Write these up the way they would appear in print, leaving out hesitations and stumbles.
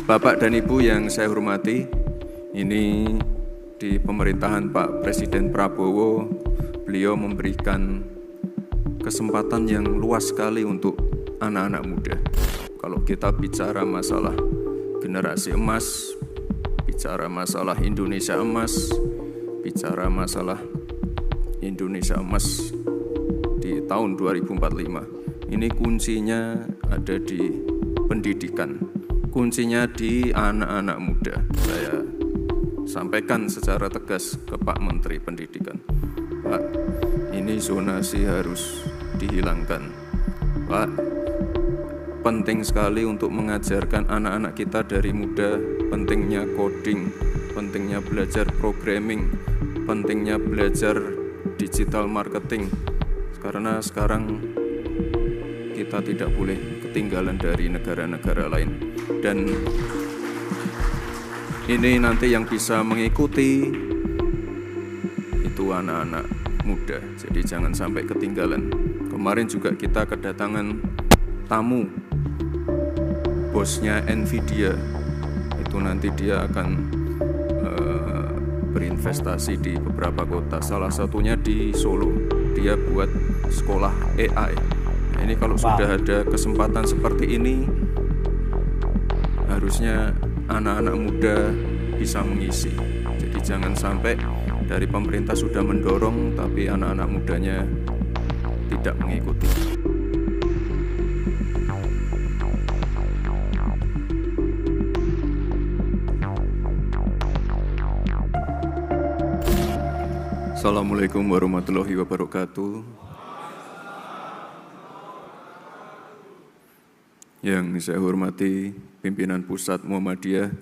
Bapak dan Ibu yang saya hormati, ini di pemerintahan Pak Presiden Prabowo, beliau memberikan kesempatan yang luas sekali untuk anak-anak muda. Kalau kita bicara masalah generasi emas, bicara masalah Indonesia emas, bicara masalah Indonesia emas di tahun 2045, ini kuncinya ada di pendidikan, kuncinya di anak-anak muda. Saya sampaikan secara tegas ke Pak Menteri Pendidikan, Pak, ini zonasi harus dihilangkan. Pak, penting sekali untuk mengajarkan anak-anak kita dari muda, pentingnya coding, pentingnya belajar programming, pentingnya belajar digital marketing. Karena sekarang kita tidak boleh ketinggalan dari negara-negara lain. Dan ini nanti yang bisa mengikuti itu anak-anak muda, jadi jangan sampai ketinggalan. Kemarin juga kita kedatangan tamu, bosnya Nvidia, itu nanti dia akan berinvestasi di beberapa kota, salah satunya di Solo, dia buat sekolah AI. Nah, ini kalau sudah ada kesempatan seperti ini, harusnya anak-anak muda bisa mengisi. Jadi jangan sampai dari pemerintah sudah mendorong, tapi anak-anak mudanya tidak mengikuti. Assalamualaikum warahmatullahi wabarakatuh. Yang saya hormati pimpinan Pusat Muhammadiyah,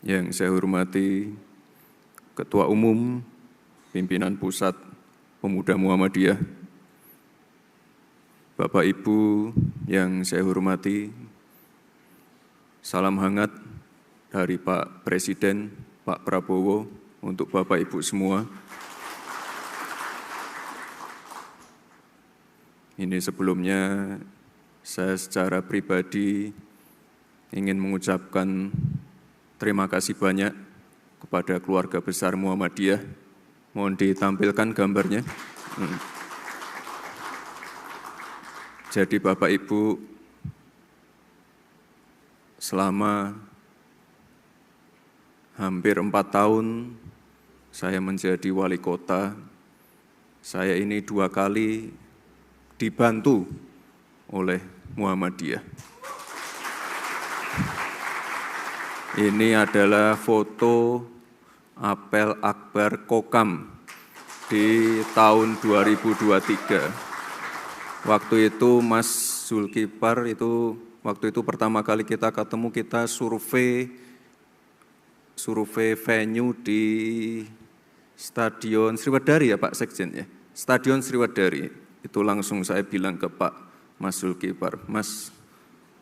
yang saya hormati Ketua Umum Pimpinan Pusat Pemuda Muhammadiyah, Bapak Ibu yang saya hormati, salam hangat dari Pak Presiden, Pak Prabowo, untuk Bapak Ibu semua. Ini sebelumnya saya secara pribadi ingin mengucapkan terima kasih banyak kepada keluarga besar Muhammadiyah. Mohon ditampilkan gambarnya. Jadi Bapak Ibu, selama hampir 4 tahun saya menjadi wali kota, saya ini 2 kali dibantu oleh Muhammadiyah. Ini adalah foto apel akbar Kokam di tahun 2023. Waktu itu Mas Zulkifar waktu itu pertama kali kita ketemu, kita survei venue di Stadion Sriwedari ya Pak Sekjen ya, Stadion Sriwedari. Itu langsung saya bilang ke Pak Mas Zulkifar, Mas,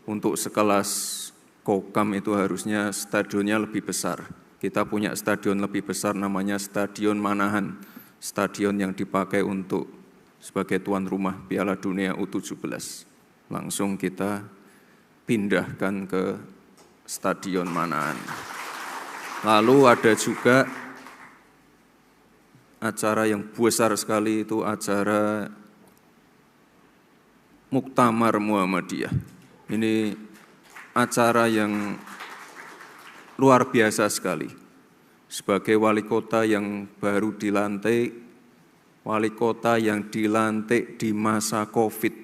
untuk sekelas Kokam itu harusnya stadionnya lebih besar. Kita punya stadion lebih besar namanya Stadion Manahan, stadion yang dipakai untuk sebagai tuan rumah Piala Dunia U17. Langsung kita pindahkan ke Stadion Manahan. Lalu ada juga acara yang besar sekali, itu acara Muktamar Muhammadiyah. Ini acara yang luar biasa sekali. Sebagai wali kota yang baru dilantik, wali kota yang dilantik di masa COVID,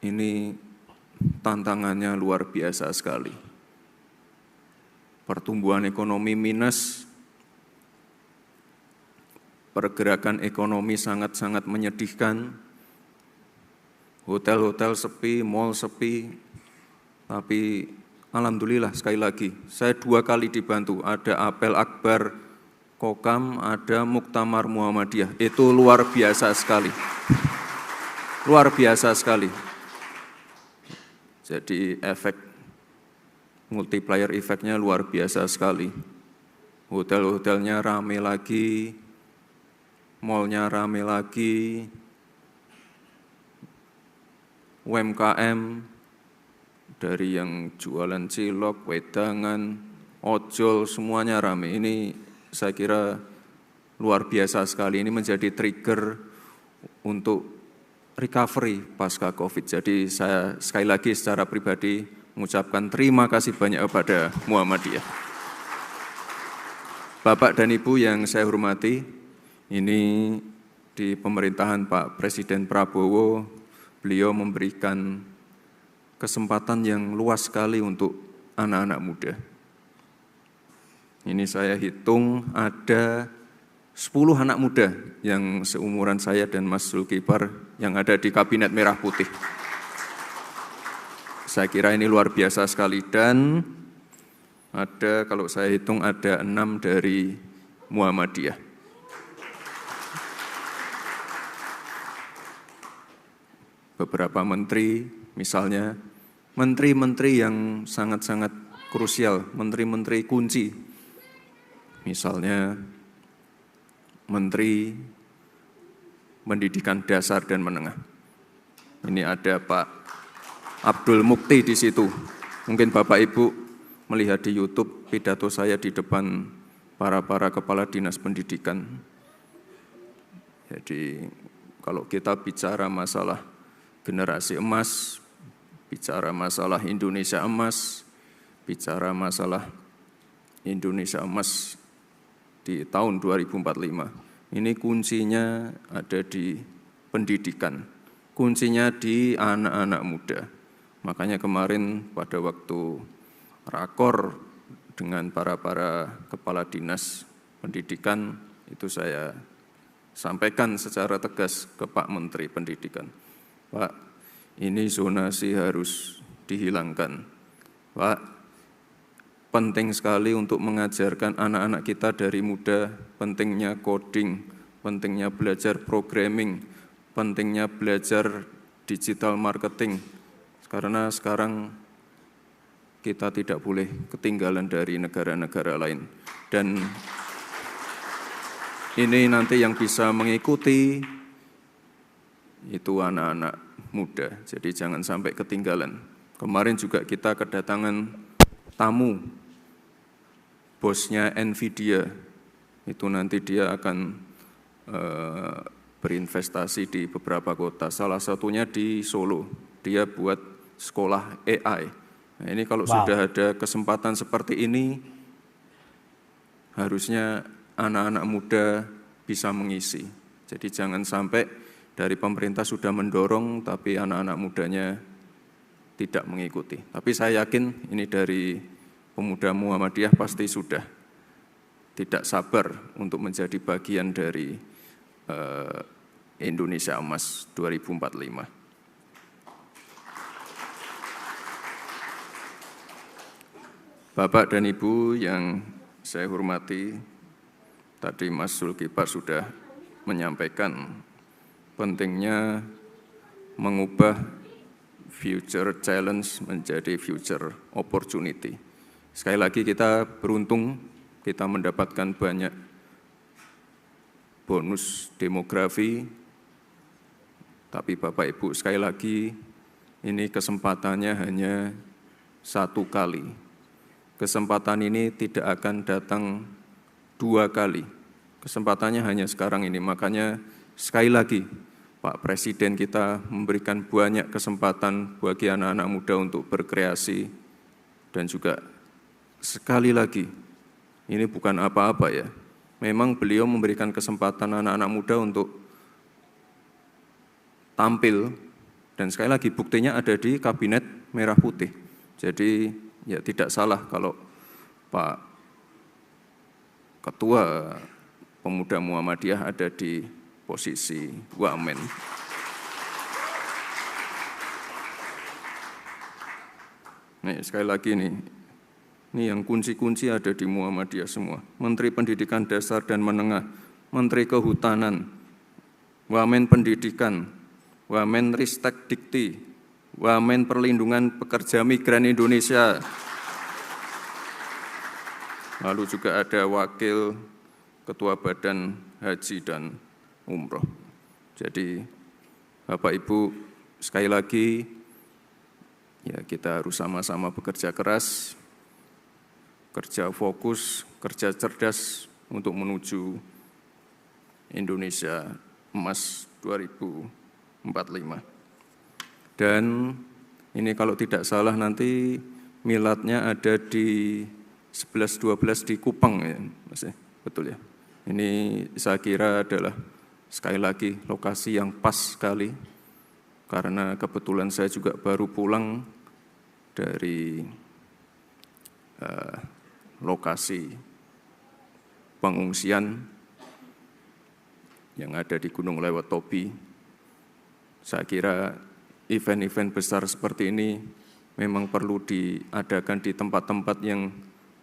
ini tantangannya luar biasa sekali. Pertumbuhan ekonomi minus, pergerakan ekonomi sangat-sangat menyedihkan. Hotel-hotel sepi, mal sepi, tapi alhamdulillah sekali lagi, saya 2 kali dibantu, ada apel akbar Kokam, ada Muktamar Muhammadiyah, itu luar biasa sekali. Luar biasa sekali. Jadi efek multiplier efeknya luar biasa sekali. Hotel-hotelnya rame lagi, malnya rame lagi, UMKM dari yang jualan cilok, wedangan, ojol, semuanya rame. Ini saya kira luar biasa sekali, ini menjadi trigger untuk recovery pasca COVID. Jadi saya sekali lagi secara pribadi mengucapkan terima kasih banyak kepada Muhammadiyah. Bapak dan Ibu yang saya hormati, ini di pemerintahan Pak Presiden Prabowo, beliau memberikan kesempatan yang luas sekali untuk anak-anak muda. Ini saya hitung ada 10 anak muda yang seumuran saya dan Mas Zulkifar yang ada di Kabinet Merah Putih. Saya kira ini luar biasa sekali dan ada, kalau saya hitung ada 6 dari Muhammadiyah. Beberapa menteri, misalnya menteri-menteri yang sangat-sangat krusial, menteri-menteri kunci, misalnya Menteri Pendidikan Dasar dan Menengah. Ini ada Pak Abdul Mukti di situ. Mungkin Bapak Ibu melihat di YouTube pidato saya di depan para kepala dinas pendidikan. Jadi kalau kita bicara masalah generasi emas, bicara masalah Indonesia emas, bicara masalah Indonesia emas di tahun 2045. Ini kuncinya ada di pendidikan, kuncinya di anak-anak muda. Makanya kemarin pada waktu rakor dengan para kepala dinas pendidikan, itu saya sampaikan secara tegas ke Pak Menteri Pendidikan. Pak, ini zonasi harus dihilangkan. Pak, penting sekali untuk mengajarkan anak-anak kita dari muda, pentingnya coding, pentingnya belajar programming, pentingnya belajar digital marketing. Karena sekarang kita tidak boleh ketinggalan dari negara-negara lain. Dan ini nanti yang bisa mengikuti itu anak-anak muda, jadi jangan sampai ketinggalan. Kemarin juga kita kedatangan tamu, bosnya Nvidia, itu nanti dia akan berinvestasi di beberapa kota, salah satunya di Solo, dia buat sekolah AI. Nah, ini kalau sudah ada kesempatan seperti ini, harusnya anak-anak muda bisa mengisi. Jadi jangan sampai dari pemerintah sudah mendorong, tapi anak-anak mudanya tidak mengikuti. Tapi saya yakin ini dari pemuda Muhammadiyah pasti sudah tidak sabar untuk menjadi bagian dari Indonesia Emas 2045. Bapak dan Ibu yang saya hormati, tadi Mas Zulkifar sudah menyampaikan pentingnya mengubah future challenge menjadi future opportunity. Sekali lagi kita beruntung, kita mendapatkan banyak bonus demografi, tapi Bapak Ibu sekali lagi ini kesempatannya hanya satu kali. Kesempatan ini tidak akan datang dua kali. Kesempatannya hanya sekarang ini, makanya sekali lagi Pak Presiden kita memberikan banyak kesempatan bagi anak-anak muda untuk berkreasi dan juga sekali lagi ini bukan apa-apa ya. Memang beliau memberikan kesempatan anak-anak muda untuk tampil dan sekali lagi buktinya ada di Kabinet Merah Putih. Jadi ya tidak salah kalau Pak Ketua Pemuda Muhammadiyah ada di posisi wamen. Nih, sekali lagi nih, ini yang kunci-kunci ada di Muhammadiyah semua. Menteri Pendidikan Dasar dan Menengah, Menteri Kehutanan, Wamen Pendidikan, Wamen Ristek Dikti, Wamen Perlindungan Pekerja Migran Indonesia. Lalu juga ada Wakil Ketua Badan Haji dan Umroh. Jadi Bapak Ibu sekali lagi Ya, kita harus sama-sama bekerja keras, kerja fokus, kerja cerdas untuk menuju Indonesia Emas 2045. Dan ini kalau tidak salah nanti miladnya ada di 11-12 di Kupang ya, Mas. Betul ya. Ini saya kira adalah sekali lagi lokasi yang pas sekali, karena kebetulan saya juga baru pulang dari lokasi pengungsian yang ada di Gunung Lewat Tobi. Saya kira event-event besar seperti ini memang perlu diadakan di tempat-tempat yang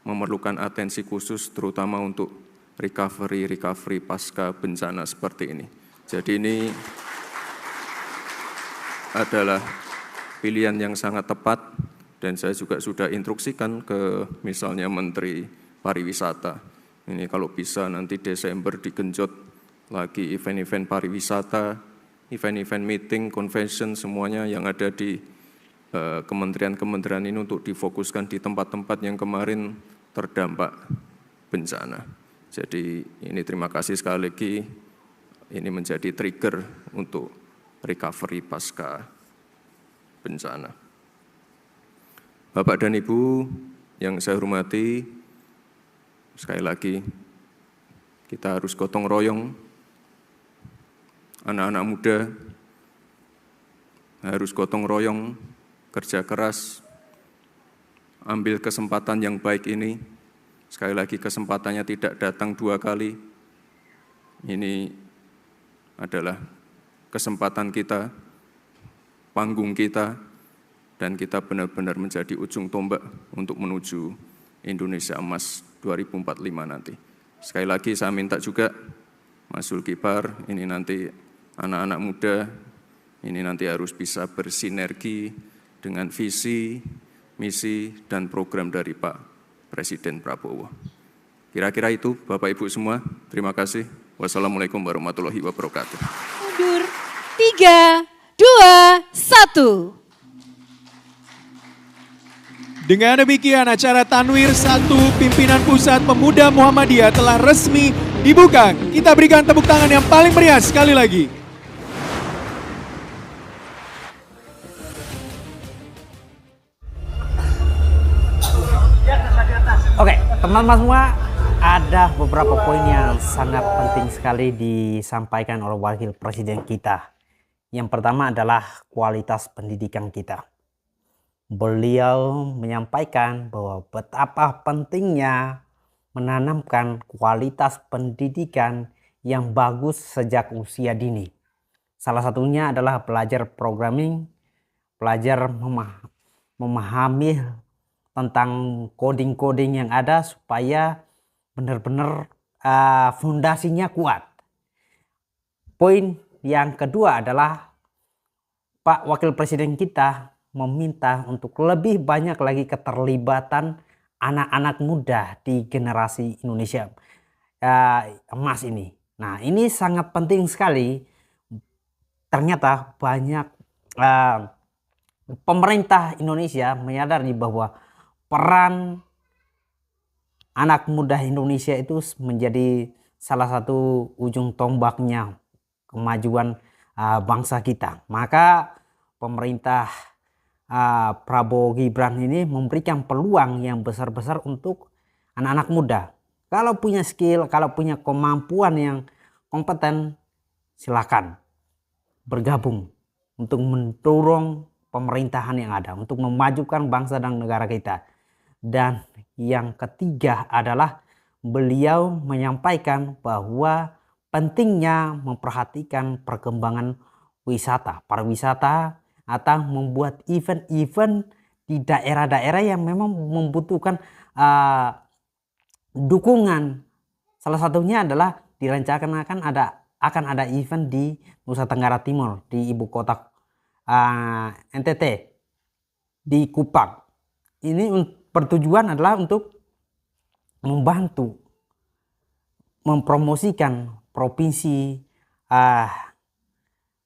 memerlukan atensi khusus, terutama untuk recovery pasca bencana seperti ini. Jadi ini adalah pilihan yang sangat tepat, dan saya juga sudah instruksikan ke misalnya Menteri Pariwisata. Ini kalau bisa nanti Desember digenjot lagi event-event pariwisata, event-event meeting, convention, semuanya yang ada di kementerian-kementerian ini untuk difokuskan di tempat-tempat yang kemarin terdampak bencana. Jadi ini terima kasih sekali lagi, ini menjadi trigger untuk recovery pasca bencana. Bapak dan Ibu yang saya hormati, sekali lagi kita harus gotong royong, anak-anak muda harus gotong royong, kerja keras, ambil kesempatan yang baik ini. Sekali lagi kesempatannya tidak datang 2 kali. Ini adalah kesempatan kita, panggung kita, dan kita benar-benar menjadi ujung tombak untuk menuju Indonesia Emas 2045 nanti. Sekali lagi saya minta juga Mas Zulkifar, ini nanti anak-anak muda, ini nanti harus bisa bersinergi dengan visi, misi, dan program dari Pak Presiden Prabowo. Kira-kira itu Bapak Ibu semua, terima kasih. Wassalamualaikum warahmatullahi wabarakatuh. Mundur, 3, 2, 1. Dengan demikian acara Tanwir 1 Pimpinan Pusat Pemuda Muhammadiyah telah resmi dibuka. Kita berikan tepuk tangan yang paling meriah sekali lagi. Oke, teman-teman semua, ada beberapa poin yang sangat penting sekali disampaikan oleh Wakil Presiden kita. Yang pertama adalah kualitas pendidikan kita. Beliau menyampaikan bahwa betapa pentingnya menanamkan kualitas pendidikan yang bagus sejak usia dini. Salah satunya adalah belajar programming, belajar memahami tentang coding-coding yang ada supaya benar-benar fondasinya kuat. Poin yang kedua adalah Pak Wakil Presiden kita meminta untuk lebih banyak lagi keterlibatan anak-anak muda di generasi Indonesia emas ini. Nah, ini sangat penting sekali. Ternyata banyak pemerintah Indonesia menyadari bahwa peran anak muda Indonesia itu menjadi salah satu ujung tombaknya kemajuan bangsa kita. Maka pemerintah Prabowo Gibran ini memberikan peluang yang besar-besar untuk anak-anak muda. Kalau punya skill, kalau punya kemampuan yang kompeten, silakan bergabung untuk mendorong pemerintahan yang ada, untuk memajukan bangsa dan negara kita. Dan yang ketiga adalah beliau menyampaikan bahwa pentingnya memperhatikan perkembangan wisata, pariwisata, atau membuat event-event di daerah-daerah yang memang membutuhkan dukungan. Salah satunya adalah direncanakan akan ada event di Nusa Tenggara Timur, di ibu kota NTT, di Kupang. Ini bertujuan adalah untuk membantu mempromosikan provinsi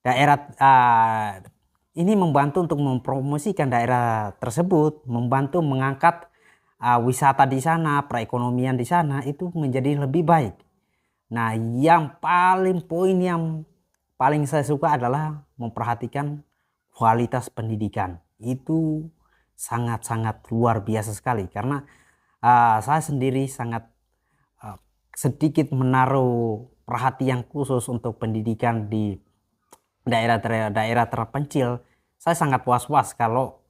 daerah ini membantu untuk mempromosikan daerah tersebut, membantu mengangkat wisata di sana, perekonomian di sana itu menjadi lebih baik. Nah, poin yang paling saya suka adalah memperhatikan kualitas pendidikan. Itu sangat-sangat luar biasa sekali karena saya sendiri sangat sedikit menaruh perhatian khusus untuk pendidikan di daerah terpencil. Saya sangat was-was kalau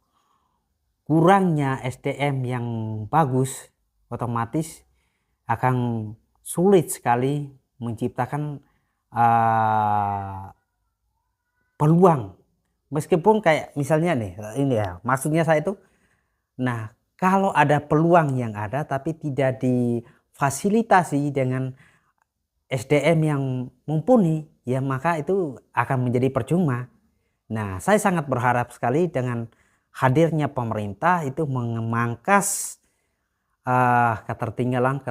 kurangnya SDM yang bagus, otomatis akan sulit sekali menciptakan peluang. Meskipun kayak misalnya nih, ini ya, maksudnya saya itu, nah kalau ada peluang yang ada tapi tidak difasilitasi dengan SDM yang mumpuni, ya maka itu akan menjadi percuma. Nah, saya sangat berharap sekali dengan hadirnya pemerintah itu memangkas ketertinggalan,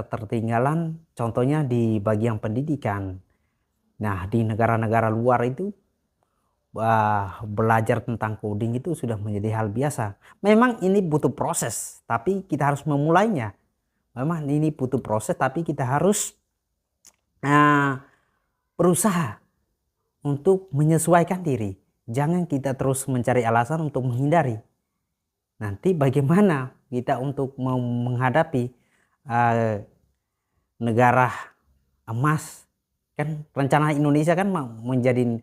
contohnya di bagian pendidikan. Nah, di negara-negara luar itu belajar tentang coding itu sudah menjadi hal biasa. Memang ini butuh proses, tapi kita harus memulainya. Memang ini butuh proses, tapi kita harus berusaha untuk menyesuaikan diri. Jangan kita terus mencari alasan untuk menghindari. Nanti bagaimana kita untuk menghadapi negara emas? Kan rencana Indonesia kan menjadi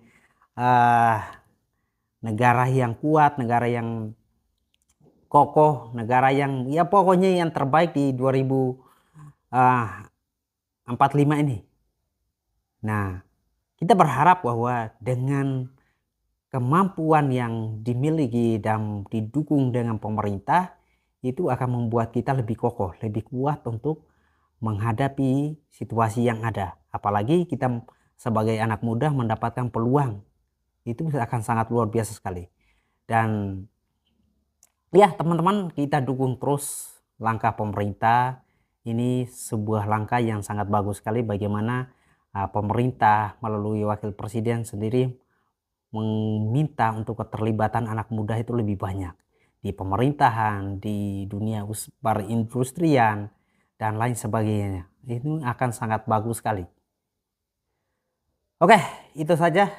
negara yang kuat, negara yang kokoh, negara yang ya pokoknya yang terbaik di 2045 ini. Nah, kita berharap bahwa dengan kemampuan yang dimiliki dan didukung dengan pemerintah itu akan membuat kita lebih kokoh, lebih kuat untuk menghadapi situasi yang ada. Apalagi kita sebagai anak muda mendapatkan peluang, itu akan sangat luar biasa sekali. Dan ya teman-teman, kita dukung terus langkah pemerintah. Ini sebuah langkah yang sangat bagus sekali bagaimana pemerintah melalui wakil presiden sendiri meminta untuk keterlibatan anak muda itu lebih banyak di pemerintahan, di dunia perindustrian dan lain sebagainya. Itu akan sangat bagus sekali. Oke, itu saja